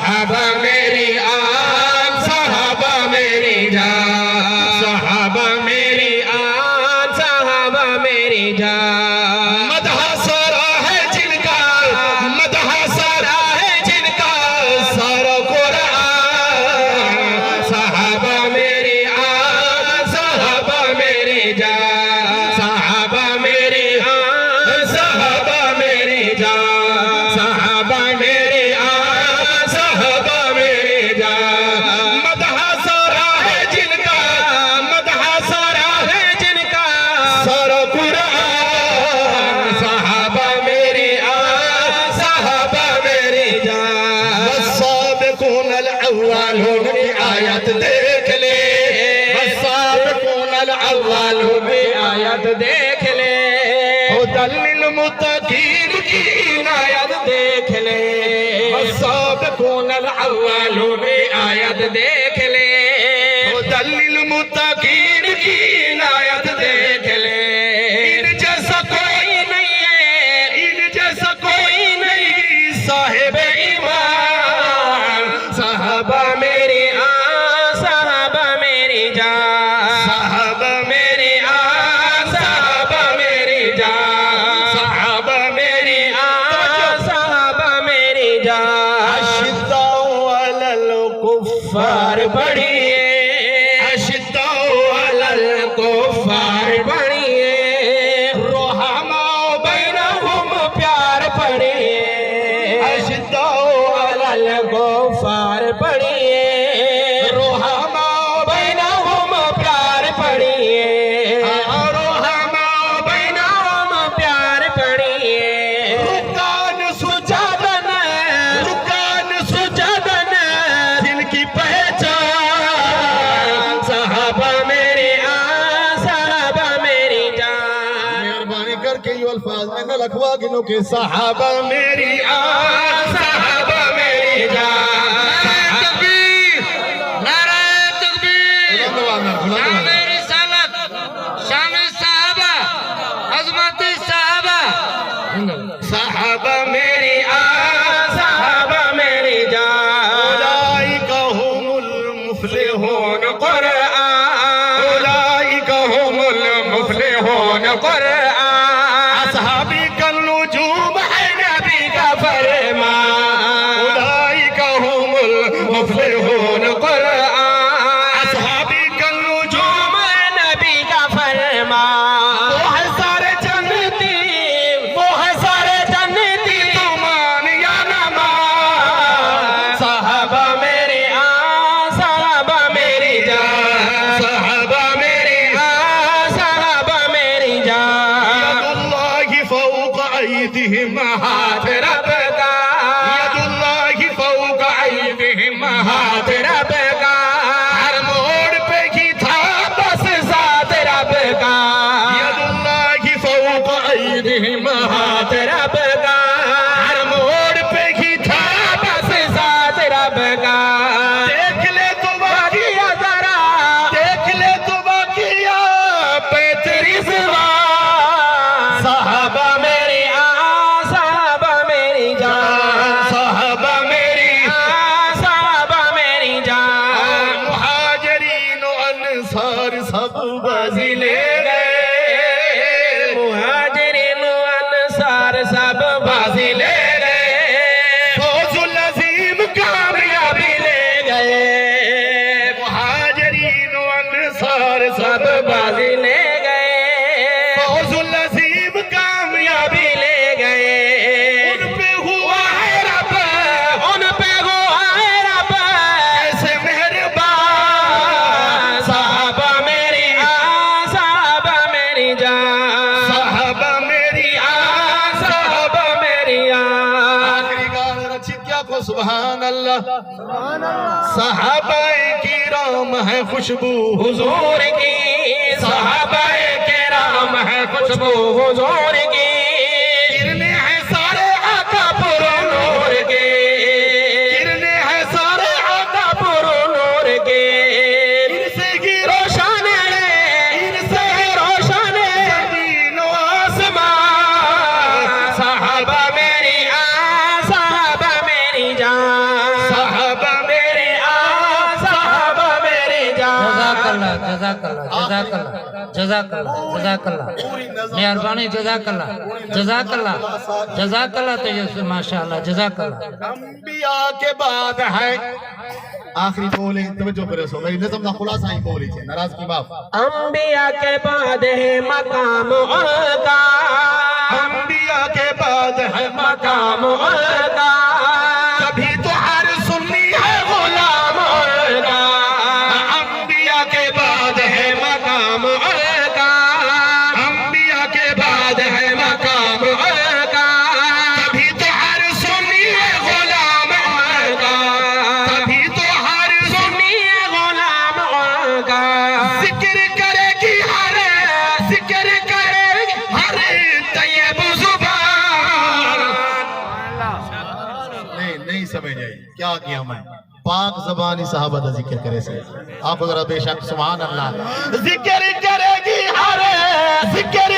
صحابہ میری آن صحابہ میری جان صحابہ میری آن صحابہ میری جان مدح سارا ہے جن کا مدح سارا ہے جن کا سارا قرآن صحابہ میری آن صحابہ میری جان صحابہ میری آن صحابہ میری جان صحابہ میری آن صحابہ میری جان مدح سارا ہے جن کا مدح سارا ہے جن کا سارا قرآن صحابہ میری آن صحابہ میری جان والسابقون الاولون کی آیت دیکھ لے والسابقون الاولون کی آیت دیکھ لے ہدی للمتقین کی عنایت دیکھ لے والسابقون الاولون کی آیت دیکھ لے ہدی للمتقین کی عنایت دیکھ لے ان جیسا کوئی نہیں ہے ان جیسا کوئی نہیں صاحب ایمان صحابہ میری آن صحابہ میری جان صحابہ میری آن صحابہ میری جان صحابہ میری آن صحابہ میری جان اشداء علی الکفار پڑھیے اشداء علی الکفار پڑھیے رحماء بینہم پیار پڑھیے اشداء علی الکفار پڑھیے رحماء بینہم پیار پڑھیے رحماء بینہم پیار پڑھیے رکان سجادن دل کی پہچان صحابہ میری آن صحابہ میری جان مہربانی کر کے یہ الفاظ میں نہ لکھوا گنو کہ صحابہ میری آن صحابہ میری جان تکبیر نعرہ تکبیر شام رسالت شام صحابہ عظمت صحابہ صحابہ میری آن صحابہ میری جان اولئک هم المفلحون قرآن اولئک هم المفلحون قرآن اصحابی کالنجوم ہے نبی کا فرمان اولئک هم المفلحون قرآن اصحابی کالنجوم ہے نبی کا فرمان وہ ہے سارے جنتی وہ ہے سارے جنتی تمان یا نمان صحابہ میری آن صحابہ میری جان صحابہ میری آن صحابہ میری جان ید اللہ فوق ایدہم ہاتھ رب کا ید اللہ فوق ایدہم ہاتھ رب کا ہر موڑ پہ ہی تھا بس ذات رب کا ید اللہ فوق ایدہم ہاتھ رب کا ہر موڑ پہ ہی تھا بس ذات رب کا دیکھ لے تو باقیہ ذرا دیکھ لے تو باقیہ پیتری زبان صحابہ میری آن صحابہ میری جان صحابہ میری آن صحابہ میری جان مہاجرین و انصار سب بازی لے گئے مہاجرین و انصار سب بازی لے گئے فوز العظیم کامیابی لے گئے مہاجرین و انصار سب بازی لے گئے فوز العظیم کامیابی لے گئے ان پہ ہوا ہے رب ان پہ ہوا ہے رب ایسے مہربان صحابہ میری آن صحابہ میری جان صحابہ میری آن صحابہ میری آن آخری گانا رچیت کیا کو سبحان اللہ صحابہ کرام ہے خوشبو حضور کی صحابہ کرام ہے خوشبو حضور کی کرنے ہیں سارے آقا پر نور کے کرنے ہیں سارے آقا پر نور کے ان سے ہی روشن ہے ان سے ہی روشن ہے زمین و آسمان صحابہ میری آن صحابہ میری جان جزاک اللہ جزاک اللہ مہربانی جزاک اللہ تو ماشاءاللہ جزاک اللہ انبیاء کے بعد ہے آخری بولے توجہ کرے سو میری نظم کا خلاصہ ہی بولی چھے ناراض کی باپ انبیاء کے بعد ہے مقام کا انبیاء کے بعد ہے مقام کا کبھی تو ہر سنی ہے غلام کا انبیاء کے بعد ہے مقام کا انبیاء کے بعد ہے مقام کا کبھی تو ہر سنی ہے غلام کا کبھی تو ہر سنیے غلام کا ذکر کرے گی ہر ذکر کرے گی ہر طیب زبان نہیں سمجھ آئی کیا کیا میں پاک زبانی صحابہ دا ذکر کرے سے آپ اگر بے شک سبحان اللہ ذکر کرے گی ہر ذکر